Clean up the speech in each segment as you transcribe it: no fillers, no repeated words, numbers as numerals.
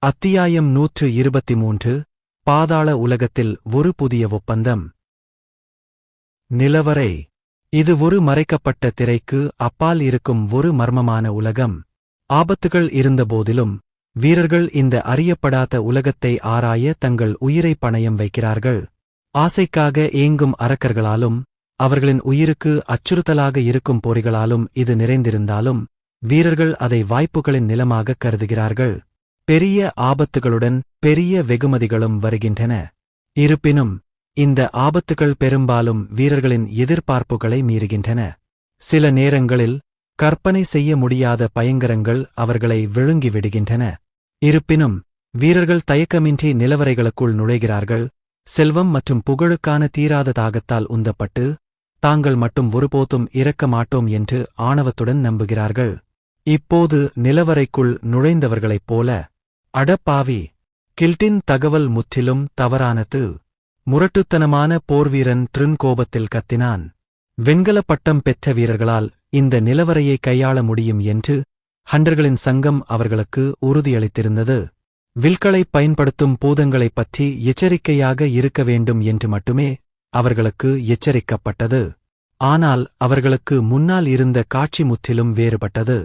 அத்தியாயம் 123 பாதாள உலகத்தில் ஒரு புதிய ஒப்பந்தம். நிலவரை. இது ஒரு மறைக்கப்பட்ட திரைக்கு அப்பால் இருக்கும் ஒரு மர்மமான உலகம். ஆபத்துகள் இருந்தபோதிலும் வீரர்கள் இந்த அறியப்படாத உலகத்தை ஆராய தங்கள் உயிரை பணயம் வைக்கிறார்கள். ஆசைக்காக ஏங்கும் அரக்கர்களாலும் அவர்களின் உயிருக்கு அச்சுறுத்தலாக இருக்கும் பொறிகளாலும் இது நிறைந்திருந்தாலும் வீரர்கள் அதை வாய்ப்புகளின் நிலமாக கருதுகிறார்கள். பெரிய ஆபத்துகளுடன் பெரிய வெகுமதிகளும் வருகின்றன. இருப்பினும் இந்த ஆபத்துகள் பெரும்பாலும் வீரர்களின் எதிர்பார்ப்புகளை மீறுகின்றன. சில நேரங்களில் கற்பனை செய்ய முடியாத பயங்கரங்கள் அவர்களை விழுங்கிவிடுகின்றன. இருப்பினும் வீரர்கள் தயக்கமின்றி நிலவரைகளுக்குள் நுழைகிறார்கள். செல்வம் மற்றும் புகழுக்கான தீராத தாகத்தால் உந்தப்பட்டு தாங்கள் மட்டும் ஒருபோதும் இறக்க மாட்டோம் என்று ஆணவத்துடன் நம்புகிறார்கள். இப்போது நிலவரைக்குள் நுழைந்தவர்களைப் போல, அடப்பாவி, கில்டின் தகவல் முற்றிலும் தவறானது. முரட்டுத்தனமான போர்வீரன் ட்ரின் கோபத்தில் கத்தினான். வெண்கலப் பட்டம் பெற்ற வீரர்களால் இந்த நிலவரையை கையாள முடியும் என்று ஹண்டர்களின் சங்கம் அவர்களுக்கு உறுதியளித்திருந்தது. வில்களைப் பயன்படுத்தும் பூதங்களைப் பற்றி எச்சரிக்கையாக இருக்க வேண்டும் என்று மட்டுமே அவர்களுக்கு எச்சரிக்கப்பட்டது. ஆனால் அவர்களுக்கு முன்னால் இருந்த காட்சி முற்றிலும் வேறுபட்டது.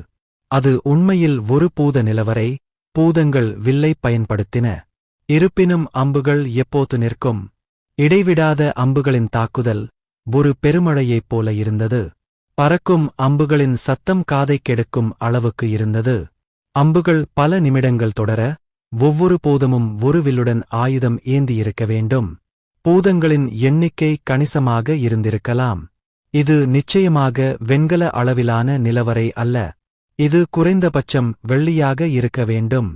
அது உண்மையில் ஒரு பூத நிலவரை. பூதங்கள் வில்லை பயன்படுத்தின. இருப்பினும் அம்புகள் எப்போது நிற்கும். இடைவிடாத அம்புகளின் தாக்குதல் ஒரு பெருமழையைப் போல இருந்தது. பறக்கும் அம்புகளின் சத்தம் காதைக் கெடுக்கும் அளவுக்கு இருந்தது. அம்புகள் பல நிமிடங்கள் தொடர ஒவ்வொரு பூதமும் ஒரு வில்லுடன் ஆயுதம் ஏந்தியிருக்க வேண்டும். பூதங்களின் எண்ணிக்கை கணிசமாக இருந்திருக்கலாம். இது நிச்சயமாக வெண்கல அளவிலான நிலவரை அல்ல. இது குறைந்தபட்சம் வெள்ளியாக இருக்க வேண்டும்.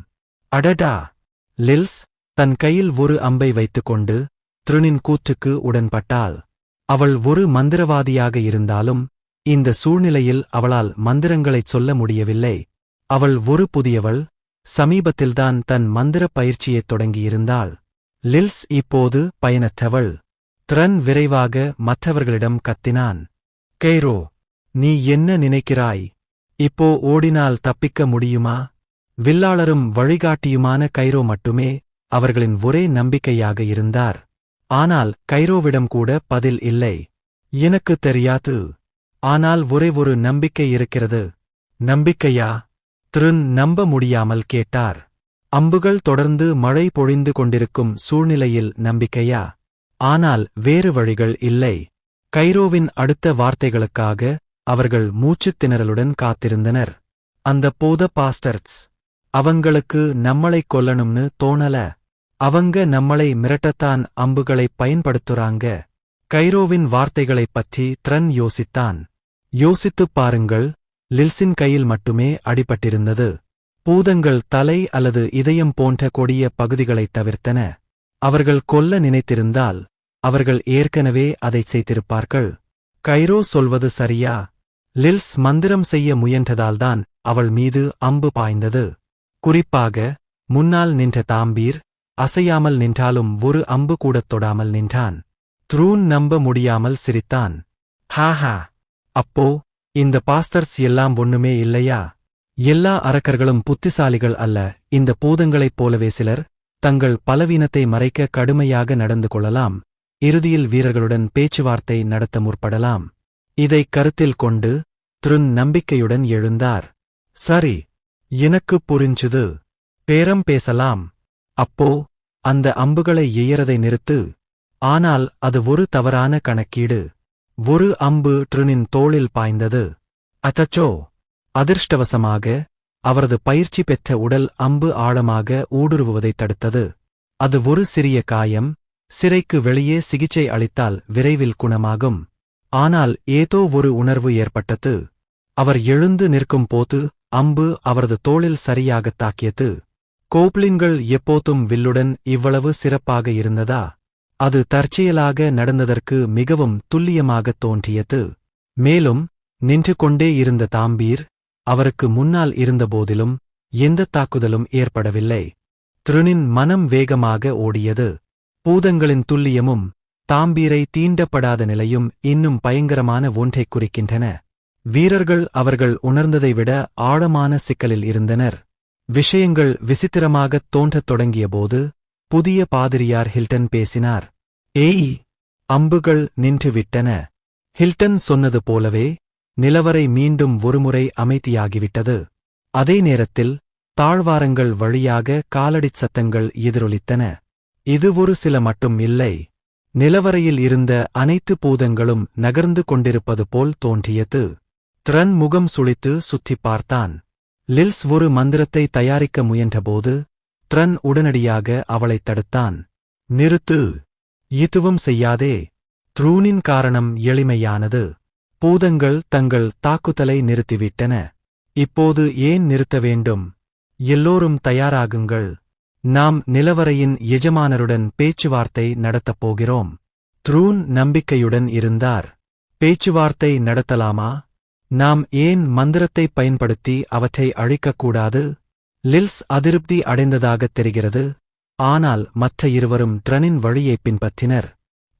அடடா! லில்ஸ் தன் கையில் ஒரு அம்பை வைத்துக்கொண்டு த்ருனின் கூற்றுக்கு உடன்பட்டாள். அவள் ஒரு மந்திரவாதியாக இருந்தாலும் இந்த சூழ்நிலையில் அவளால் மந்திரங்களைச் சொல்ல முடியவில்லை. அவள் ஒரு புதியவள். சமீபத்தில்தான் தன் மந்திரப் பயிற்சியைத் தொடங்கியிருந்தாள். லில்ஸ் இப்போது பயனற்றவள். த்ரன் விரைவாக மற்றவர்களிடம் கத்தினான். கெய்ரோ, நீ என்ன நினைக்கிறாய்? இப்போ ஓடினால் தப்பிக்க முடியுமா? வில்லாளரும் வழிகாட்டியுமான கைரோ மட்டுமே அவர்களின் ஒரே நம்பிக்கையாக இருந்தார். ஆனால் கைரோவிடம் கூட பதில் இல்லை. எனக்குத் தெரியாது. ஆனால் ஒரே ஒரு நம்பிக்கை இருக்கிறது. நம்பிக்கையா? த்ருன் நம்ப முடியாமல் கேட்டார். அம்புகள் தொடர்ந்து மழை பொழிந்து கொண்டிருக்கும் சூழ்நிலையில் நம்பிக்கையா? ஆனால் வேறு வழிகள் இல்லை. கைரோவின் அடுத்த வார்த்தைகளுக்காக அவர்கள் மூச்சுத் திணறலுடன் காத்திருந்தனர். அந்த பூத பாஸ்டர்ஸ், அவங்களுக்கு நம்மளைக் கொல்லணும்னு தோணல. அவங்க நம்மளை மிரட்டத்தான் அம்புகளைப் பயன்படுத்துறாங்க. கைரோவின் வார்த்தைகளைப் பற்றி த்ரன் யோசித்தான். யோசித்துப் பாருங்கள். லில்ஸின் கையில் மட்டுமே அடிபட்டிருந்தது. பூதங்கள் தலை அல்லது இதயம் போன்ற கொடிய பகுதிகளைத் தவிர்த்தன. அவர்கள் கொல்ல நினைத்திருந்தால் அவர்கள் ஏற்கனவே அதைச் செய்திருப்பார்கள். கைரோ சொல்வது சரியா? லில்ஸ் மந்திரம் செய்ய முயன்றதால்தான் அவள் மீது அம்பு பாய்ந்தது. குறிப்பாக முன்னால் நின்ற தாம்பீர் அசையாமல் நின்றாலும் ஒரு அம்பு கூடத் தொடாமல் நின்றான். த்ரூன் நம்ப முடியாமல் சிரித்தான். ஹாஹா! அப்போ இந்த பாஸ்டர்ஸ் எல்லாம் ஒண்ணுமே இல்லையா? எல்லா அரக்கர்களும் புத்திசாலிகள் அல்ல. இந்த பூதங்களைப் போலவே சிலர் தங்கள் பலவீனத்தை மறைக்க கடுமையாக நடந்து கொள்ளலாம். இறுதியில் வீரர்களுடன் பேச்சுவார்த்தை நடத்த முற்படலாம். இதைக் கருத்தில் கொண்டு த்ருன் நம்பிக்கையுடன் எழுந்தார். சரி, எனக்குப் புரிஞ்சுது. பேரம் பேசலாம். அப்போ அந்த அம்புகளை எய்யறதை நிறுத்து. ஆனால் அது ஒரு தவறான கணக்கீடு. ஒரு அம்பு ட்ருனின் தோளில் பாய்ந்தது. அச்சச்சோ! அதிர்ஷ்டவசமாக அவரது பயிற்சி பெற்ற உடல் அம்பு ஆழமாக ஊடுருவுவதைத் தடுத்தது. அது ஒரு சிறிய காயம். சிறைக்கு வெளியே சிகிச்சை அளித்தால் விரைவில் குணமாகும். ஆனால் ஏதோ ஒரு உணர்வு ஏற்பட்டது. அவர் எழுந்து நிற்கும் போது அம்பு அவரது தோளில் சரியாகத் தாக்கியது. கோப்ளின்கள் எப்போதும் வில்லுடன் இவ்வளவு சிறப்பாக இருந்ததா? அது தற்செயலாக நடந்ததற்கு மிகவும் துல்லியமாகத் தோன்றியது. மேலும் நின்று கொண்டே இருந்த தாம்பீர் அவருக்கு முன்னால் இருந்தபோதிலும் எந்தத் தாக்குதலும் ஏற்படவில்லை. த்ருனின் மனம் வேகமாக ஓடியது. பூதங்களின் துல்லியமும் தாம்பீரை தீண்டப்படாத நிலையும் இன்னும் பயங்கரமான ஒன்றைக் குறிக்கின்றன. வீரர்கள் அவர்கள் உணர்ந்ததை விட ஆழமான சிக்கலில் இருந்தனர். விஷயங்கள் விசித்திரமாகத் தோன்றத் தொடங்கியபோது புதிய பாதிரியார் ஹில்டன் பேசினார். ஏய், அம்புகள் நின்றுவிட்டன. ஹில்டன் சொன்னது போலவே நிலவரை மீண்டும் ஒருமுறை அமைதியாகிவிட்டது. அதே நேரத்தில் தாழ்வாரங்கள் வழியாக காலடிச் சத்தங்கள் எதிரொலித்தன. இது ஒரு சில மட்டும் இல்லை. நிலவரையில் இருந்த அனைத்து பூதங்களும் நகர்ந்து கொண்டிருப்பது போல் தோன்றியது. த்ரன் முகம் சுளித்து சுற்றிப் பார்த்தான். லில்ஸ் ஒரு மந்திரத்தை தயாரிக்க முயன்றபோது த்ரன் உடனடியாக அவளைத் தடுத்தான். நிறுத்து, எதுவும் செய்யாதே. த்ரூனின் காரணம் எளிமையானது. பூதங்கள் தங்கள் தாக்குதலை நிறுத்திவிட்டன. இப்போது ஏன் நிறுத்த வேண்டும்? எல்லோரும் தயாராகுங்கள். நாம் நிலவரையின் எஜமானருடன் பேச்சுவார்த்தை நடத்தப் போகிறோம். த்ரூன் நம்பிக்கையுடன் இருந்தார். பேச்சுவார்த்தை நடத்தலாமா? நாம் ஏன் மந்திரத்தைப் பயன்படுத்தி அவற்றை அழிக்கக்கூடாது? லில்ஸ் அதிருப்தி அடைந்ததாகத் தெரிகிறது. ஆனால் மற்ற இருவரும் ட்ரனின் வழியை பின்பற்றினர்.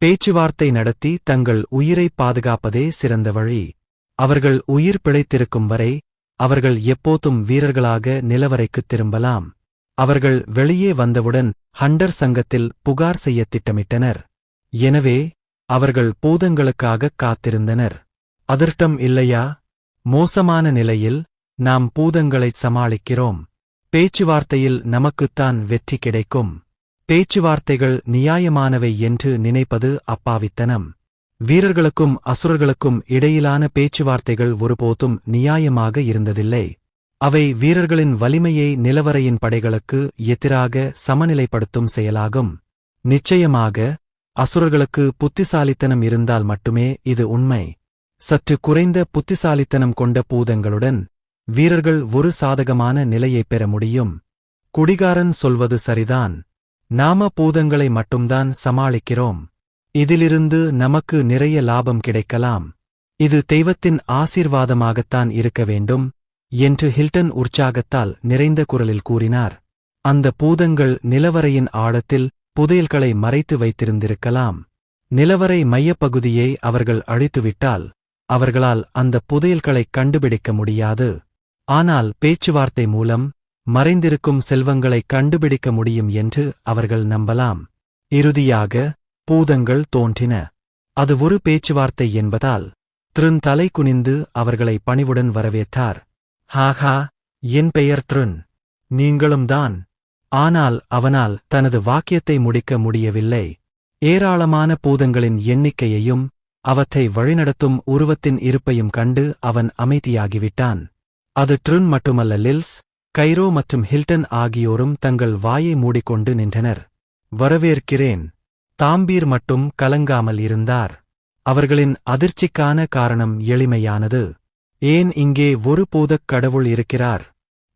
பேச்சுவார்த்தை நடத்தி தங்கள் உயிரைப் பாதுகாப்பதே சிறந்த வழி. அவர்கள் உயிர் பிழைத்திருக்கும் வரை அவர்கள் எப்போதும் வீரர்களாக நிலவரைக்குத் திரும்பலாம். அவர்கள் வெளியே வந்தவுடன் ஹண்டர் சங்கத்தில் புகார் செய்யத் திட்டமிட்டனர். எனவே அவர்கள் பூதங்களுக்காகக் காத்திருந்தனர். அதிர்ஷ்டம் இல்லையா? மோசமான நிலையில் நாம் பூதங்களைச் சமாளிக்கிறோம். பேச்சுவார்த்தையில் நமக்குத்தான் வெற்றி கிடைக்கும். பேச்சுவார்த்தைகள் நியாயமானவை என்று நினைப்பது அப்பாவித்தனம். வீரர்களுக்கும் அசுரர்களுக்கும் இடையிலான பேச்சுவார்த்தைகள் ஒருபோதும் நியாயமாக இருந்ததில்லை. அவை வீரர்களின் வலிமையை நிலவரையின் படைகளுக்கு எதிராக சமநிலைப்படுத்தும் செயலாகும். நிச்சயமாக அசுரர்களுக்கு புத்திசாலித்தனம் இருந்தால் மட்டுமே இது உண்மை. சற்று குறைந்த புத்திசாலித்தனம் கொண்ட பூதங்களுடன் வீரர்கள் ஒரு சாதகமான நிலையைப் பெற முடியும். குடிகாரன் சொல்வது சரிதான். நாம பூதங்களை மட்டும்தான் சமாளிக்கிறோம். இதிலிருந்து நமக்கு நிறைய லாபம் கிடைக்கலாம். இது தெய்வத்தின் ஆசீர்வாதமாகத்தான் இருக்க வேண்டும் என்று ஹில்டன் உற்சாகத்தால் நிறைந்த குரலில் கூறினார். அந்த பூதங்கள் நிலவரையின் ஆழத்தில் புதையல்களை மறைத்து வைத்திருந்திருக்கலாம். நிலவரை மையப்பகுதியை அவர்கள் அழித்துவிட்டால் அவர்களால் அந்த புதையல்களைக் கண்டுபிடிக்க முடியாது. ஆனால் பேச்சுவார்த்தை மூலம் மறைந்திருக்கும் செல்வங்களைக் கண்டுபிடிக்க முடியும் என்று அவர்கள் நம்பலாம். இறுதியாக பூதங்கள் தோன்றின. அது ஒரு பேச்சுவார்த்தை என்பதால் த்ருன் தலை குனிந்து அவர்களை பணிவுடன் வரவேற்றார். ஹாஹா, என் பெயர் த்ருன். நீங்களும்தான். ஆனால் அவனால் தனது வாக்கியத்தை முடிக்க முடியவில்லை. ஏராளமான பூதங்களின் எண்ணிக்கையையும் அவற்றை வழிநடத்தும் உருவத்தின் இருப்பையும் கண்டு அவன் அமைதியாகிவிட்டான். அது ட்ருன் மட்டுமல்ல, லில்ஸ், கைரோ மற்றும் ஹில்டன் ஆகியோரும் தங்கள் வாயை மூடிக்கொண்டு நின்றனர். வரவேற்கிறேன். தாம்பீர் மட்டும் கலங்காமல் இருந்தார். அவர்களின் அதிர்ச்சிக்கான காரணம் எளிமையானது. ஏன் இங்கே ஒரு பூதக் கடவுள் இருக்கிறார்?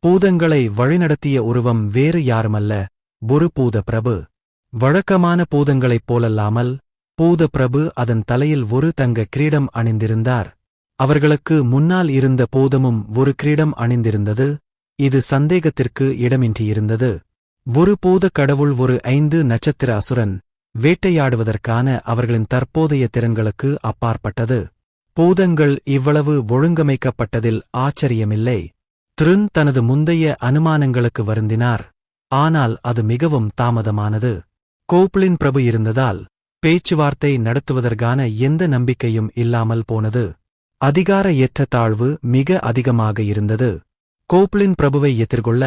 பூதங்களை வழிநடத்திய உருவம் வேறு யாருமல்ல, ஒரு பூத பிரபு. வழக்கமான பூதங்களைப் போலல்லாமல் பூத பிரபு அதன் தலையில் ஒரு தங்க கிரீடம் அணிந்திருந்தார். அவர்களுக்கு முன்னால் இருந்த பூதமும் ஒரு கிரீடம் அணிந்திருந்தது. இது சந்தேகத்திற்கு இடமின்றியிருந்தது. ஒரு பூத கடவுள் ஒரு 5 நட்சத்திர அசுரன் வேட்டையாடுவதற்கான அவர்களின் தற்போதைய திறன்களுக்கு அப்பாற்பட்டது. பூதங்கள் இவ்வளவு ஒழுங்கமைக்கப்பட்டதில் ஆச்சரியமில்லை. த்ருன் தனது முந்தைய அனுமானங்களுக்கு வருந்தினார். ஆனால் அது மிகவும் தாமதமானது. கோப்லின் பிரபு இருந்ததால் பேச்சுவார்த்தை நடத்துவதற்கான எந்த நம்பிக்கையும் இல்லாமல் போனது. அதிகார ஏற்றத்தாழ்வு மிக அதிகமாக இருந்தது. கோப்லின் பிரபுவை எதிர்கொள்ள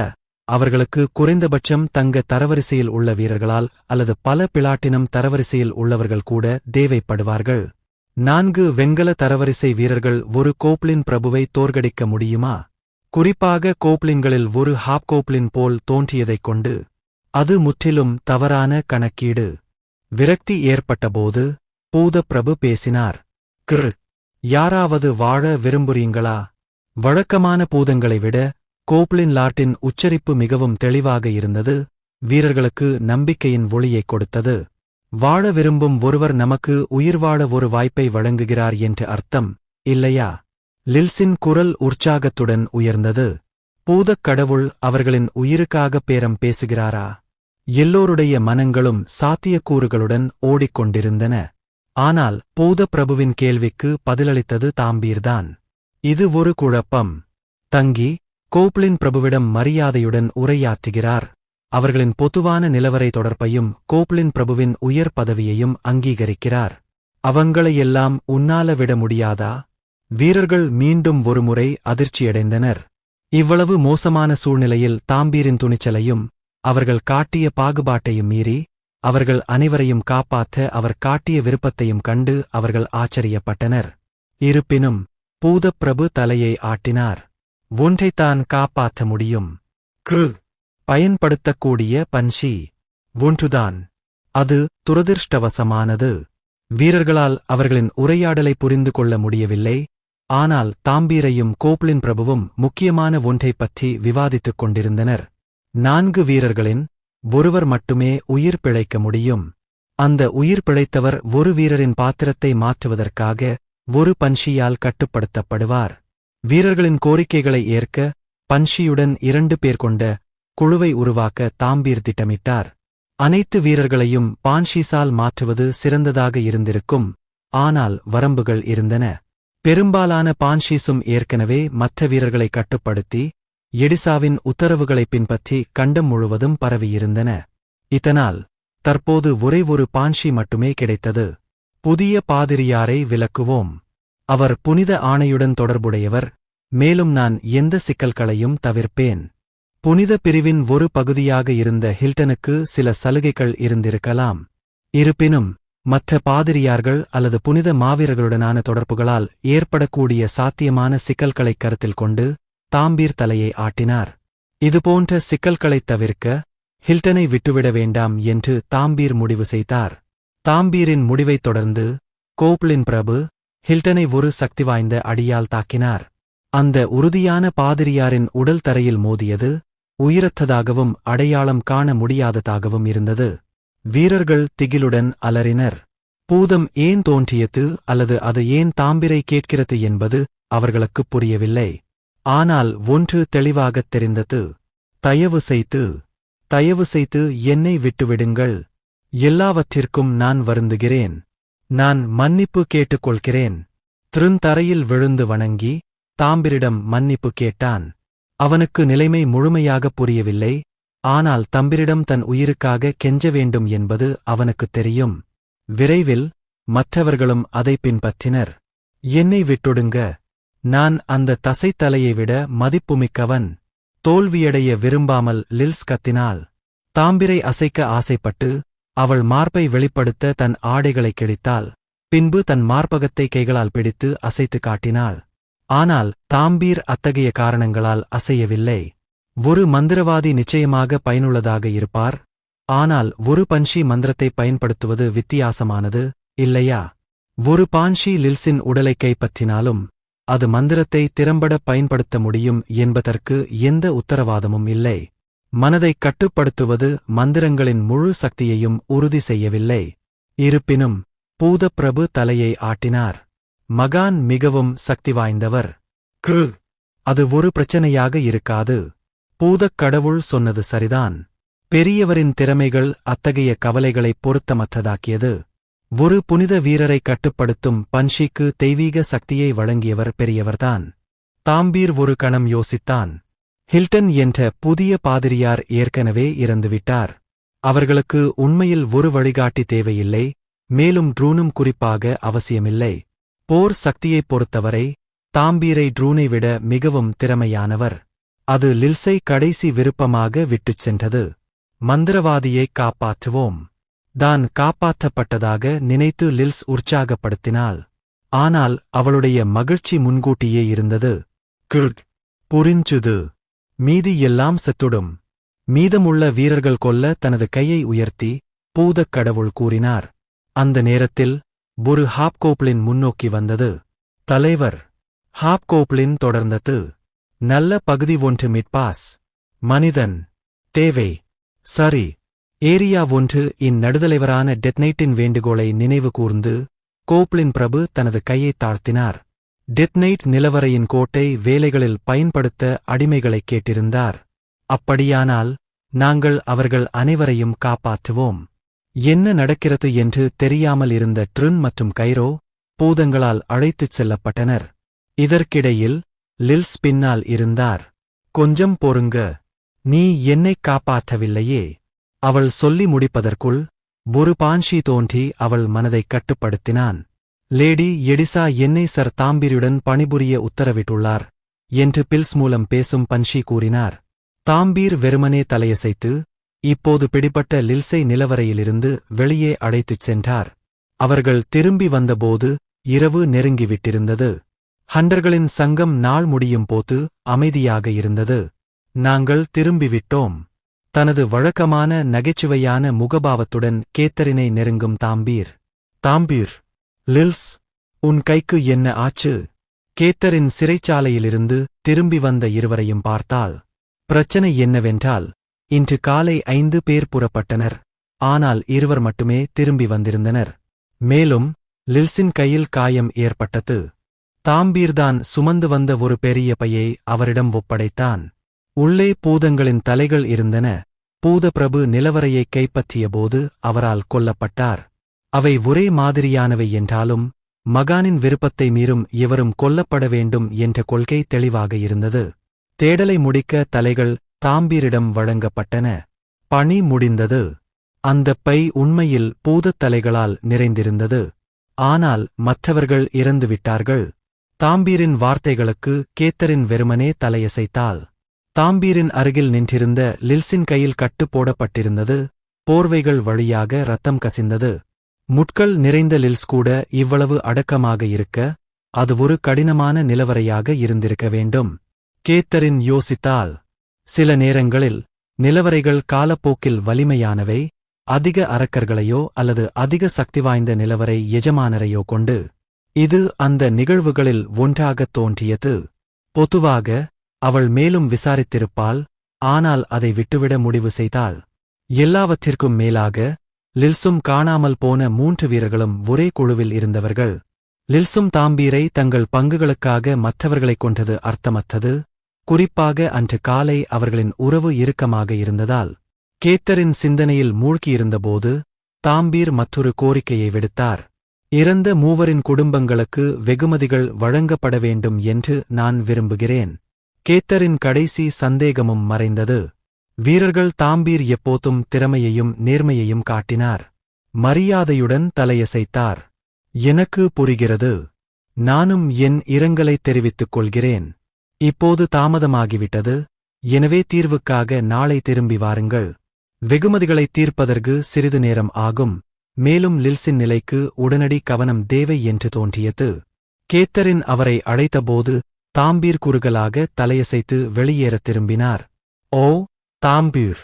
அவர்களுக்கு குறைந்தபட்சம் தங்க தரவரிசையில் உள்ள வீரர்களால் அல்லது பல பிளாட்டினம் தரவரிசையில் உள்ளவர்கள் கூட தேவைப்படுவார்கள். 4 வெண்கல தரவரிசை வீரர்கள் ஒரு கோப்லின் பிரபுவை தோற்கடிக்க முடியுமா? குறிப்பாக கோப்லின்களில் ஒரு ஹாப்கோப்லின் போல் தோன்றியதைக் கொண்டு. அது முற்றிலும் தவறான கணக்கீடு. விரக்தி ஏற்பட்டபோது பூதப்பிரபு பேசினார். கிர், யாராவது வாழ விரும்புறீங்களா? வழக்கமான பூதங்களை விட கோப்லின் லாட்டின் உச்சரிப்பு மிகவும் தெளிவாக இருந்தது. வீரர்களுக்கு நம்பிக்கையின் ஒளியைக் கொடுத்தது. வாழ விரும்பும் ஒருவர் நமக்கு உயிர்வாழ ஒரு வாய்ப்பை வழங்குகிறார் என்று அர்த்தம், இல்லையா? லில்ஸின் குரல் உற்சாகத்துடன் உயர்ந்தது. பூதக் கடவுள் அவர்களின் உயிருக்காக பேரம் பேசுகிறாரா? எல்லோருடைய மனங்களும் சாத்தியக்கூறுகளுடன் ஓடிக்கொண்டிருந்தன. ஆனால் பூதப்பிரபுவின் கேள்விக்கு பதிலளித்தது தாம்பீர்தான். இது ஒரு குழப்பம். தங்கி, கோப்லின் பிரபுவிடம் மரியாதையுடன் உரையாற்றுகிறார். அவர்களின் பொதுவான நிலவரை தொடர்பையும் கோப்லின் பிரபுவின் உயர் பதவியையும் அங்கீகரிக்கிறார். அவங்களையெல்லாம் உன்னால விட முடியாதா? வீரர்கள் மீண்டும் ஒருமுறை அதிர்ச்சியடைந்தனர். இவ்வளவு மோசமான சூழ்நிலையில் தாம்பீரின் துணிச்சலையும் அவர்கள் காட்டிய பாகுபாட்டையும் மீறி அவர்கள் அனைவரையும் காப்பாற்ற அவர் காட்டிய விருப்பத்தையும் கண்டு அவர்கள் ஆச்சரியப்பட்டனர். இருப்பினும் பூதப்பிரபு தலையை ஆட்டினார். ஒன்றைத்தான் காப்பாற்ற முடியும். பயன்படுத்தக்கூடிய பன்ஷி ஒன்றுதான். அது துரதிர்ஷ்டவசமானது. வீரர்களால் அவர்களின் உரையாடலை புரிந்து கொள்ள முடியவில்லை. ஆனால் தாம்பீரையும் கோப்லின் பிரபுவும் முக்கியமான ஒன்றைப் பற்றி விவாதித்துக் கொண்டிருந்தனர். 4 வீரர்களின் ஒருவர் மட்டுமே உயிர் பிழைக்க முடியும். அந்த உயிர் பிழைத்தவர் ஒரு வீரரின் பாத்திரத்தை மாற்றுவதற்காக ஒரு பன்ஷியால் கட்டுப்படுத்தப்படுவார். வீரர்களின் கோரிக்கைகளை ஏற்க பன்ஷியுடன் 2 பேர் கொண்ட குழுவை உருவாக்க தாம்பீர் திட்டமிட்டார். அனைத்து வீரர்களையும் பான்ஷீஸால் மாற்றுவது சிறந்ததாக இருந்திருக்கும். ஆனால் வரம்புகள் இருந்தன. பெரும்பாலான பான்ஷீஸும் ஏற்கனவே மற்ற வீரர்களை கட்டுப்படுத்தி எடிசாவின் உத்தரவுகளை பின்பற்றி கண்டம் முழுவதும் பரவியிருந்தன. இதனால் தற்போது ஒரே ஒரு பான்ஷி மட்டுமே கிடைத்தது. புதிய பாதிரியாரை விலக்குவோம். அவர் புனித ஆணையுடன் தொடர்புடையவர். மேலும் நான் எந்த சிக்கல்களையும் தவிர்ப்பேன். புனித பிரிவின் ஒரு பகுதியாக இருந்த ஹில்டனுக்கு சில சலுகைகள் இருந்திருக்கலாம். இருப்பினும் மற்ற பாதிரியார்கள் அல்லது புனித மாவீரர்களுடனான தொடர்புகளால் ஏற்படக்கூடிய சாத்தியமான சிக்கல்களைக் கருத்தில் கொண்டு தாம்பீர் தலையை ஆட்டினார். இதுபோன்ற சிக்கல்களைத் தவிர்க்க ஹில்டனை விட்டுவிட வேண்டாம் என்று தாம்பீர் முடிவு செய்தார். தாம்பீரின் முடிவைத் தொடர்ந்து கோப்லின் பிரபு ஹில்டனை ஒரு சக்தி வாய்ந்த அடியால் தாக்கினார். அந்த உறுதியான பாதிரியாரின் உடல் தரையில் மோதியது. உயிரற்றதாகவும் அடையாளம் காண முடியாததாகவும் இருந்தது. வீரர்கள் திகிலுடன் அலறினர். பூதம் ஏன் தோன்றியது அல்லது அது ஏன் தாம்பீரை கேட்கிறது என்பது அவர்களுக்குப் புரியவில்லை. ஆனால் ஒன்று தெளிவாகத் தெரிந்தது. தயவு செய்து என்னை விட்டுவிடுங்கள். எல்லாவற்றிற்கும் நான் வருந்துகிறேன். நான் மன்னிப்பு கேட்டுக்கொள்கிறேன். தரையில் விழுந்து வணங்கி தாம்பீரிடம் மன்னிப்பு கேட்டான். அவனுக்கு நிலைமை முழுமையாகப் புரியவில்லை. ஆனால் தம்பிரிடம் தன் உயிருக்காக கெஞ்ச வேண்டும் என்பது அவனுக்குத் தெரியும். விரைவில் மற்றவர்களும் அதை பின்பற்றினர். என்னை விட்டுடுங்க. நான் அந்த தசைத்தலையை விட மதிப்புமிக்கவன். தோல்வியடைய விரும்பாமல் லில்ஸ் கத்தினாள். தாம்பிரை அசைக்க ஆசைப்பட்டு அவள் மார்பை வெளிப்படுத்த தன் ஆடைகளை கிழித்தாள். பின்பு தன் மார்பகத்தை கைகளால் பிடித்து அசைத்து காட்டினாள். ஆனால் தாம்பீர் அத்தகைய காரணங்களால் அசையவில்லை. ஒரு மந்திரவாதி நிச்சயமாக பயனுள்ளதாக இருப்பார். ஆனால் ஒரு பன்ஷி மந்திரத்தை பயன்படுத்துவது வித்தியாசமானது, இல்லையா? ஒரு பான்ஷி லில்ஸின் உடலை கைப்பற்றினாலும் அது மந்திரத்தை திறம்பட பயன்படுத்த முடியும் என்பதற்கு எந்த உத்தரவாதமும் இல்லை. மனதைக் கட்டுப்படுத்துவது மந்திரங்களின் முழு சக்தியையும் உறுதி செய்யவில்லை. இருப்பினும் பூதப்பிரபு தலையை ஆட்டினார். மகான் மிகவும் சக்தி வாய்ந்தவர். அது ஒரு பிரச்சனையாக இருக்காது. பூதக் கடவுள் சொன்னது சரிதான். பெரியவரின் திறமைகள் அத்தகைய கவலைகளைப் பொருத்தமற்றதாக்கியது. ஒரு புனித வீரரை கட்டுப்படுத்தும் பன்ஷிக்கு தெய்வீக சக்தியை வழங்கியவர் பெரியவர்தான். தாம்பீர் ஒரு கணம் யோசித்தான். ஹில்டன் என்ற புதிய பாதிரியார் ஏற்கனவே இறந்துவிட்டார். அவர்களுக்கு உண்மையில் ஒரு வழிகாட்டி தேவையில்லை. மேலும் ட்ரூனும் குறிப்பாக அவசியமில்லை. போர் சக்தியைப் பொறுத்தவரை தாம்பீரை ட்ரூனை விட மிகவும் திறமையானவர். அது லில்ஸை கடைசி விருப்பமாக விட்டுச் சென்றது. மந்திரவாதியைக் காப்பாற்றுவோம். தான் காப்பாற்றப்பட்டதாக நினைத்து லில்ஸ் உற்சாகப்படுத்தினாள். ஆனால் அவளுடைய மகிழ்ச்சி முன்கூட்டியே இருந்தது. புரிஞ்சுது. மீதி எல்லாம் செத்துடும். மீதமுள்ள வீரர்கள் கொல்ல தனது கையை உயர்த்தி பூதக் கடவுள் கூறினார். அந்த நேரத்தில் ஒரு ஹாப்கோப்லின் முன்னோக்கி வந்தது. தலைவர். ஹாப்கோப்லின் தொடர்ந்தது. நல்ல பகுதி 1 மிட்பாஸ். மனிதன். தேவை. சரி. ஏரியா 1 இன் நடுதலைவரான டெத்னைட்டின் வேண்டுகோளை நினைவு கூர்ந்து கோப்லின் பிரபு தனது கையைத் தாழ்த்தினார். டெத்னைட் நிலவரையின் கோட்டை வேலைகளில் பயன்படுத்த அடிமைகளைக் கேட்டிருந்தார். அப்படியானால் நாங்கள் அவர்கள் அனைவரையும் காப்பாற்றுவோம். என்ன நடக்கிறது என்று தெரியாமல் இருந்த ட்ரின் மற்றும் கைரோ பூதங்களால் அழைத்துச் செல்லப்பட்டனர். இதற்கிடையில் லில்ஸ் பின்னால் இருந்தார். கொஞ்சம் பொறுங்க. நீ என்னைக் காப்பாற்றவில்லையே. அவள் சொல்லி முடிப்பதற்குள் ஒரு பான்ஷி தோன்றி அவள் மனதைக் கட்டுப்படுத்தினான். லேடி எடிசா என்னை சர் தாம்பீருடன் பணிபுரிய உத்தரவிட்டுள்ளார் என்று பில்ஸ் மூலம் பேசும் பன்ஷி கூறினார். தாம்பீர் வெறுமனே தலையசைத்து இப்போது பிடிபட்ட லில்ஸை நிலவரையிலிருந்து வெளியே அழைத்துச் சென்றார். அவர்கள் திரும்பி வந்தபோது இரவு நெருங்கிவிட்டிருந்தது. ஹண்டர்களின் சங்கம் நாள் முடியும் போது அமைதியாக இருந்தது. நாங்கள் திரும்பிவிட்டோம். தனது வழக்கமான நகைச்சுவையான முகபாவத்துடன் கேத்தரினை நெருங்கும் தாம்பீர். தாம்பீர், லில்ஸ், உன் கைக்கு என்ன ஆச்சு? கேத்தரின் சிறைச்சாலையிலிருந்து திரும்பி வந்த இருவரையும் பார்த்தாள். பிரச்சனை என்னவென்றால், இன்று காலை 5 பேர் புறப்பட்டனர். ஆனால் இருவர் மட்டுமே திரும்பி வந்திருந்தனர். மேலும் லில்ஸின் கையில் காயம் ஏற்பட்டது. தாம்பீர்தான் சுமந்து வந்த ஒரு பெரிய பையை அவரிடம் ஒப்படைத்தான். உள்ளே பூதங்களின் தலைகள் இருந்தன. பூதப்பிரபு நிலவரையை கைப்பற்றியபோது அவரால் கொல்லப்பட்டார். அவை ஒரே மாதிரியானவை என்றாலும் மகானின் விருப்பத்தை மீறும் எவரும் கொல்லப்பட வேண்டும் என்ற கொள்கை தெளிவாக இருந்தது. தேடலை முடிக்க தலைகள் தாம்பீரிடம் வழங்கப்பட்டன. பணி முடிந்தது. அந்தப் பை உண்மையில் பூதத் தலைகளால் நிறைந்திருந்தது. ஆனால் மற்றவர்கள் இறந்துவிட்டார்கள். தாம்பீரின் வார்த்தைகளுக்கு கேத்தரின் வெறுமனே தலையசைத்தாள். தாம்பீரின் அருகில் நின்றிருந்த லில்ஸின் கையில் கட்டு போடப்பட்டிருந்தது. போர்வைகள் வழியாக இரத்தம் கசிந்தது. முட்கள் நிறைந்த லில்ஸ் கூட இவ்வளவு அடக்கமாக இருக்க, அது ஒரு கடினமான நிலவரையாக இருந்திருக்க வேண்டும். கேத்தரின் யோசித்தாள். சில நேரங்களில் நிலவரைகள் காலப்போக்கில் வலிமையானவை, அதிக அரக்கர்களையோ அல்லது அதிக சக்தி வாய்ந்த நிலவரை எஜமானரையோ கொண்டு. இது அந்த நிகழ்வுகளில் ஒன்றாகத் தோன்றியது. பொதுவாக அவள் மேலும் விசாரித்திருப்பாள், ஆனால் அதை விட்டுவிட முடிவு செய்தாள். எல்லாவற்றிற்கும் மேலாக லில்ஸும் காணாமல் போன 3 வீரர்களும் ஒரே குழுவில் இருந்தவர்கள். லில்ஸும் தாம்பீரை தங்கள் பங்குகளுக்காக மற்றவர்களைக் கொண்டது அர்த்தமற்றது. குறிப்பாக அன்று காலை அவர்களின் உறவு இறுக்கமாக இருந்ததால். கேத்தரின் சிந்தனையில் மூழ்கியிருந்தபோது தாம்பீர் மற்றொரு கோரிக்கையை விடுத்தார். இறந்த 3 குடும்பங்களுக்கு வெகுமதிகள் வழங்கப்பட வேண்டும் என்று நான் விரும்புகிறேன். கேத்தரின் கடைசி சந்தேகமும் மறைந்தது. வீரர்கள் தாம்பீர் எப்போதும் திறமையையும் நேர்மையையும் காட்டினார். மரியாதையுடன் தலையசைத்தார். எனக்கு புரிகிறது. நானும் என் இரங்கலைத் தெரிவித்துக் கொள்கிறேன். இப்போது தாமதமாகிவிட்டது. எனவே தீர்வுக்காக நாளை திரும்பி வாருங்கள். வெகுமதிகளைத் தீர்ப்பதற்கு சிறிது நேரம் ஆகும். மேலும் லில்ஸின் நிலைக்கு உடனடி கவனம் தேவை என்று தோன்றியது. கேத்தரின் அவரை அழைத்தபோது தாம்பீர் குறுகலாக தலையசைத்து வெளியேறத் திரும்பினார். ஓ தாம்பீர்,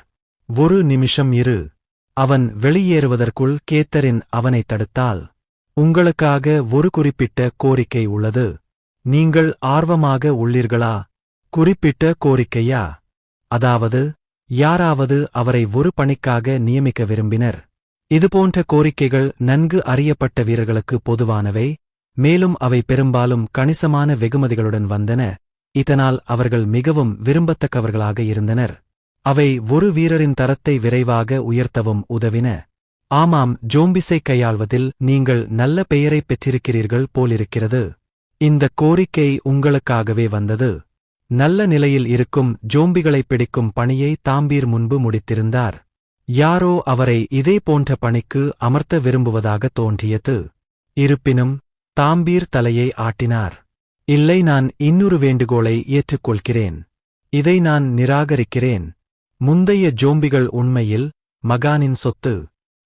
ஒரு நிமிஷம் இரு. அவன் வெளியேறுவதற்குள் கேத்தரின் அவனைத் தடுத்தாள். உங்களுக்காக ஒரு குறிப்பிட்ட கோரிக்கை உள்ளது. நீங்கள் ஆர்வமாக உள்ளீர்களா? குறிப்பிட்ட கோரிக்கையா? அதாவது யாராவது அவரை ஒரு பணிக்காக நியமிக்க விரும்பினர். இதுபோன்ற கோரிக்கைகள் நன்கு அறியப்பட்ட வீரர்களுக்கு பொதுவானவை. மேலும் அவை பெரும்பாலும் கணிசமான வெகுமதிகளுடன் வந்தன. இதனால் அவர்கள் மிகவும் விரும்பத்தக்கவர்களாக இருந்தனர். அவை ஒரு வீரரின் தரத்தை விரைவாக உயர்த்தவும் உதவின. ஆமாம், ஜோம்பிஸை கையாள்வதில் நீங்கள் நல்ல பெயரைப் பெற்றிருக்கிறீர்கள் போலிருக்கிறது. இந்த கோரிக்கை உங்களுக்காகவே வந்தது. நல்ல நிலையில் இருக்கும் ஜோம்பிகளைப் பிடிக்கும் பணியை தாம்பீர் முன்பு முடித்திருந்தார். யாரோ அவரை இதே போன்ற பணிக்கு அமர்த்த விரும்புவதாக தோன்றியது. இருப்பினும் தாம்பீர் தலையை ஆட்டினார். இல்லை, நான் இன்னொரு வேண்டுகோளை ஏற்றுக்கொள்கிறேன். இதை நான் நிராகரிக்கிறேன். முந்தைய ஜோம்பிகள் உண்மையில் மகானின் சொத்து.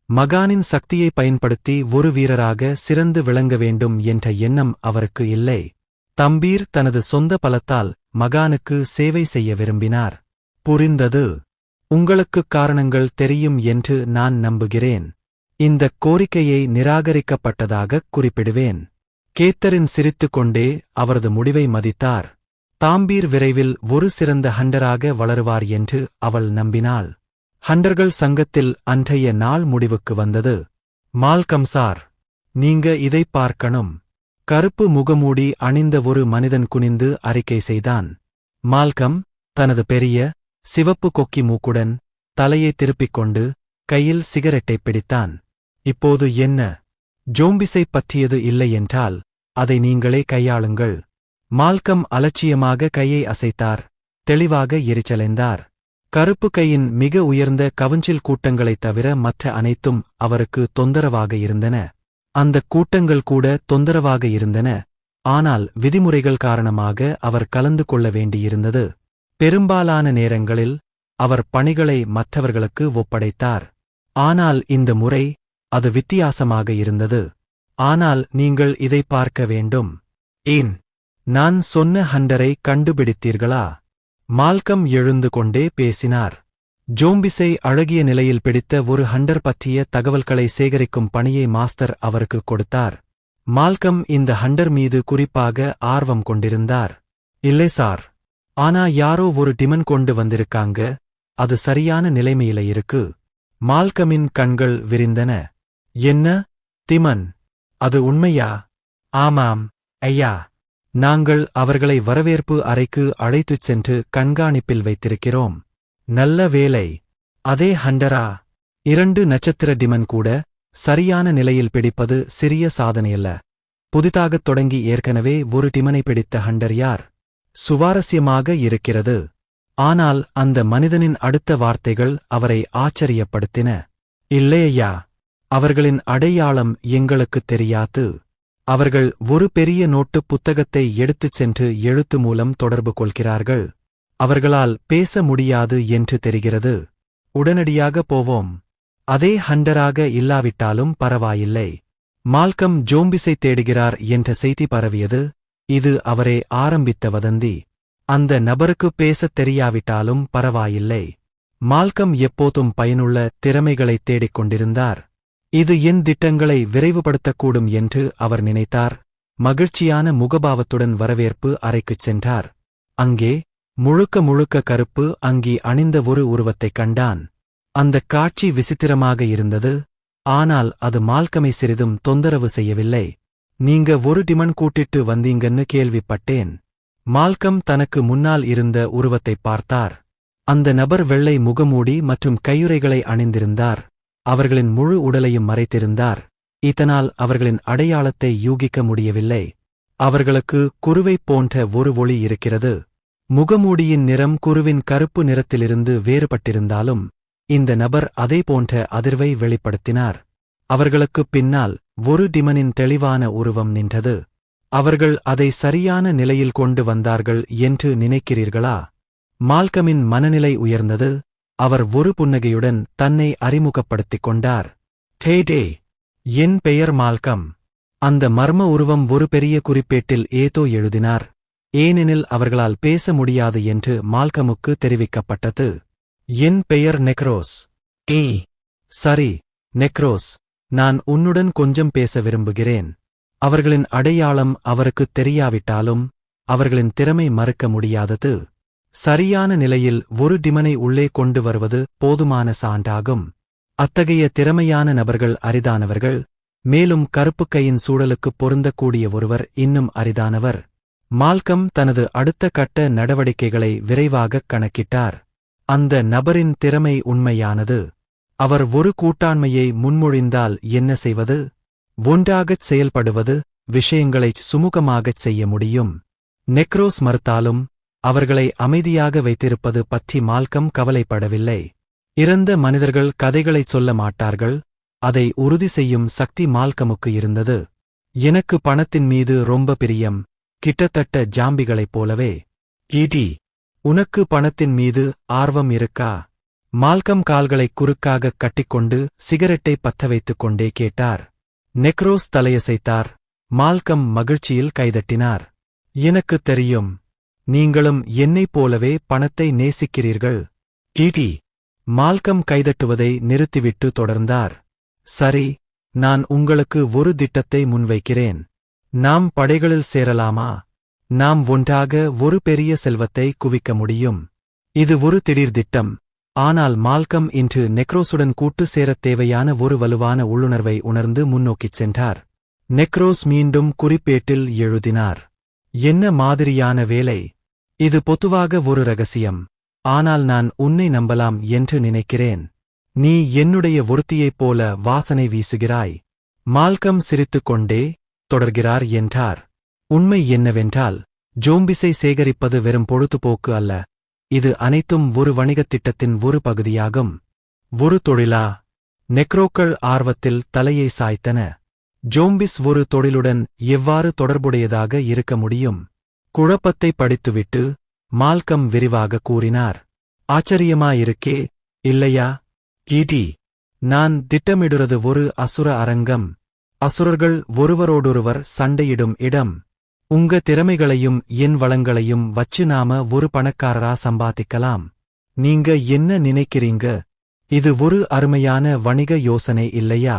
மகானின் சக்தியை பயன்படுத்தி ஒரு வீரராக சிறந்து விளங்க வேண்டும் என்ற எண்ணம் அவருக்கு இல்லை. தம்பீர் தனது சொந்த பலத்தால் மகானுக்கு சேவை செய்ய விரும்பினார். புரிந்தது. உங்களுக்குக் காரணங்கள் தெரியும் என்று நான் நம்புகிறேன். இந்தக் கோரிக்கையை நிராகரிக்கப்பட்டதாகக் குறிப்பிடுவேன். கேத்தரின் சிரித்துக்கொண்டே அவரது முடிவை மதித்தார். தாம்பீர் விரைவில் ஒரு சிறந்த ஹண்டராக வளருவார் என்று அவள் நம்பினாள். ஹண்டர்கள் சங்கத்தில் அன்றைய நாள் முடிவுக்கு வந்தது. மால்கம் சார், நீங்க இதைப் பார்க்கணும். கருப்பு முகமூடி அணிந்த ஒரு மனிதன் குனிந்து அறிக்கை செய்தான். மால்கம் தனது பெரிய சிவப்பு கொக்கி மூக்குடன் தலையை திருப்பிக் கொண்டு கையில் சிகரெட்டைப் பிடித்தான். இப்போது என்ன? ஜோம்பிஸைப் பற்றியது இல்லையென்றால் அதை நீங்களே கையாளுங்கள். மால்கம் அலட்சியமாக கையை அசைத்தார். தெளிவாக எரிச்சலைந்தார். கருப்பு கையின் மிக உயர்ந்த கவுன்சில் கூட்டங்களைத் தவிர மற்ற அனைத்தும் அவருக்கு தொந்தரவாக இருந்தன. அந்தக் கூட்டங்கள் கூட தொந்தரவாக இருந்தன. ஆனால் விதிமுறைகள் காரணமாக அவர் கலந்து கொள்ள வேண்டியிருந்தது. பெரும்பாலான நேரங்களில் அவர் பணிகளை மற்றவர்களுக்கு ஒப்படைத்தார். ஆனால் இந்த முறை அது வித்தியாசமாக இருந்தது. ஆனால் நீங்கள் இதை பார்க்க வேண்டும். ஏன்? நான் சொன்ன ஹண்டரை கண்டுபிடித்தீர்களா? மால்கம் எழுந்து கொண்டே பேசினார். ஜோம்பிஸை அழகிய நிலையில் பிடித்த ஒரு ஹண்டர் பற்றிய தகவல்களை சேகரிக்கும் பணியை மாஸ்டர் அவருக்கு கொடுத்தார். மால்கம் இந்த ஹண்டர் மீது குறிப்பாக ஆர்வம் கொண்டிருந்தார். இல்லை சார். ஆனா யாரோ ஒரு டிமன் கொண்டு வந்திருக்காங்க. அது சரியான நிலைமையில இருக்கு. மால்கமின் கண்கள் விரிந்தன. என்ன? திமன்? அது உண்மையா? ஆமாம் ஐயா. நாங்கள் அவர்களை வரவேற்பு அறைக்கு அழைத்துச் சென்று கண்காணிப்பில் வைத்திருக்கிறோம். நல்ல வேலை. அதே ஹண்டரா? 2 நட்சத்திர டிமன் கூட சரியான நிலையில் பிடிப்பது சிறிய சாதனையல்ல. புதிதாகத் தொடங்கி ஏற்கனவே ஒரு டிமனை பிடித்த ஹண்டர் யார்? சுவாரஸ்யமாக இருக்கிறது. ஆனால் அந்த மனிதனின் அடுத்த வார்த்தைகள் அவரை ஆச்சரியப்படுத்தின. இல்லையா, அவர்களின் அடையாளம் எங்களுக்குத் தெரியாது. அவர்கள் ஒரு பெரிய நோட்டுப் புத்தகத்தை எடுத்துச் சென்று எழுத்து மூலம் தொடர்பு கொள்கிறார்கள். அவர்களால் பேச முடியாது என்று தெரிகிறது. உடனடியாக போவோம். அதே ஹண்டராக இல்லாவிட்டாலும் பரவாயில்லை. மால்கம் ஜோம்பிஸை தேடுகிறார் என்ற செய்தி பரவியது. இது அவரே ஆரம்பித்த வதந்தி. அந்த நபருக்கு பேசத் தெரியாவிட்டாலும் பரவாயில்லை. மால்கம் எப்போதும் பயனுள்ள திறமைகளைத் தேடிக் கொண்டிருந்தார். இது என் திட்டங்களை விரைவுபடுத்தக்கூடும் என்று அவர் நினைத்தார். மகிழ்ச்சியான முகபாவத்துடன் வரவேற்பு அறைக்குச் சென்றார். அங்கே முழுக்க முழுக்க கருப்பு அங்கி அணிந்த ஒரு உருவத்தைக் கண்டான். அந்தக் காட்சி விசித்திரமாக இருந்தது. ஆனால் அது மால்கமை சிறிதும் தொந்தரவு செய்யவில்லை. நீங்க ஒரு டிமன் கூட்டிட்டு வந்தீங்கன்னு கேள்விப்பட்டேன். மால்கம் தனக்கு முன்னால் இருந்த உருவத்தைப் பார்த்தார். அந்த நபர் வெள்ளை முகமூடி மற்றும் கையுறைகளை அணிந்திருந்தார். அவர்களின் முழு உடலையும் மறைத்திருந்தார். இதனால் அவர்களின் அடையாளத்தை யூகிக்க முடியவில்லை. அவர்களுக்கு குருவைப் போன்ற ஒரு ஒளி இருக்கிறது. முகமூடியின் நிறம் குருவின் கருப்பு நிறத்திலிருந்து வேறுபட்டிருந்தாலும் இந்த நபர் அதே போன்ற அதிர்வை வெளிப்படுத்தினார். அவர்களுக்குப் பின்னால் ஒரு டிமனின் தெளிவான உருவம் நின்றது. அவர்கள் அதை சரியான நிலையில் கொண்டு வந்தார்கள் என்று நினைக்கிறீர்களா? மால்கமின் மனநிலை உயர்ந்தது. அவர் ஒரு புன்னகையுடன் தன்னை அறிமுகப்படுத்திக் கொண்டார். டே, என் பெயர் மால்கம். அந்த மர்ம உருவம் ஒரு பெரிய குறிப்பேட்டில் ஏதோ எழுதினார். ஏனெனில் அவர்களால் பேச முடியாது என்று மால்கமுக்கு தெரிவிக்கப்பட்டது. என் பெயர் நெக்ரோஸ். சரி நெக்ரோஸ், நான் உன்னுடன் கொஞ்சம் பேச விரும்புகிறேன். அவர்களின் அடையாளம் அவருக்குத் தெரியாவிட்டாலும் அவர்களின் திறமை மறுக்க முடியாதது. சரியான நிலையில் ஒரு டிமனை உள்ளே கொண்டு வருவது போதுமான சான்றாகும். அத்தகைய திறமையான நபர்கள் அரிதானவர்கள். மேலும் கருப்புக் கையின் சூழலுக்குப் பொருந்தக்கூடிய ஒருவர் இன்னும் அரிதானவர். மால்கம் தனது அடுத்த கட்ட நடவடிக்கைகளை விரைவாகக் கணக்கிட்டார். அந்த நபரின் திறமை உண்மையானது. அவர் ஒரு கூட்டாண்மையை முன்மொழிந்தால் என்ன செய்வது? ஒன்றாகச் செயல்படுவது, விஷயங்களைச் சுமூகமாகச் செய்ய முடியும். நெக்ரோஸ் மறுத்தாலும் அவர்களை அமைதியாக வைத்திருப்பது பற்றி மால்கம் கவலைப்படவில்லை. இறந்த மனிதர்கள் கதைகளைச் சொல்ல மாட்டார்கள். அதை உறுதி செய்யும் சக்தி மால்கமுக்கு இருந்தது. எனக்கு பணத்தின் மீது ரொம்ப பிரியம், கிட்டத்தட்ட ஜாம்பிகளைப் போலவே. உனக்கு பணத்தின் மீது ஆர்வம் இருக்கா? மால்கம் கால்களைக் குறுக்காகக் கட்டிக்கொண்டு சிகரெட்டை பற்ற வைத்துக் கொண்டே கேட்டார். நெக்ரோஸ் தலையசைத்தார். மால்கம் மகிழ்ச்சியில் கைதட்டினார். எனக்குத் தெரியும். நீங்களும் என்னைப் போலவே பணத்தை நேசிக்கிறீர்கள். மால்கம் கைதட்டுவதை நிறுத்திவிட்டு தொடர்ந்தார். சரி, நான் உங்களுக்கு ஒரு திட்டத்தை முன்வைக்கிறேன். நாம் படைகளில் சேரலாமா? நாம் ஒன்றாக ஒரு பெரிய செல்வத்தை குவிக்க முடியும். இது ஒரு திடீர் திட்டம். ஆனால் மால்கம் இன்று நெக்ரோஸுடன் கூட்டு சேரத் தேவையான ஒரு வலுவான உள்ளுணர்வை உணர்ந்து முன்னோக்கிச் சென்றார். நெக்ரோஸ் மீண்டும் குறிப்பேட்டில் எழுதினார். என்ன மாதிரியான வேலை? இது பொதுவாக ஒரு ரகசியம். ஆனால் நான் உன்னை நம்பலாம் என்று நினைக்கிறேன். நீ என்னுடைய ஒருத்தியைப் போல வாசனை வீசுகிறாய். மால்கம் சிரித்துக்கொண்டே தொடர்கிறார் என்றார். உண்மை என்னவென்றால், ஜோம்பிஸை சேகரிப்பது வெறும் பொழுதுபோக்கு அல்ல. இது அனைத்தும் ஒரு வணிகத் திட்டத்தின் ஒரு பகுதியாகும். ஒரு தொழிலா? நெக்ரோக்கள் ஆர்வத்தில் தலையை சாய்த்தன. ஜோம்பிஸ் ஒரு தொழிலுடன் எவ்வாறு தொடர்புடையதாக இருக்க முடியும்? குழப்பத்தை படித்துவிட்டு மால்கம் விரிவாக கூறினார். ஆச்சரியமாயிருக்கே, இல்லையா? கீடி, நான் திட்டமிடுறது ஒரு அசுர அரங்கம். அசுரர்கள் ஒருவரோடொருவர் சண்டையிடும் இடம். உங்க திறமைகளையும் என் வளங்களையும் வச்சு நாம ஒரு பணக்காரரா சம்பாதிக்கலாம். நீங்க என்ன நினைக்கிறீங்க? இது ஒரு அருமையான வணிக யோசனை இல்லையா?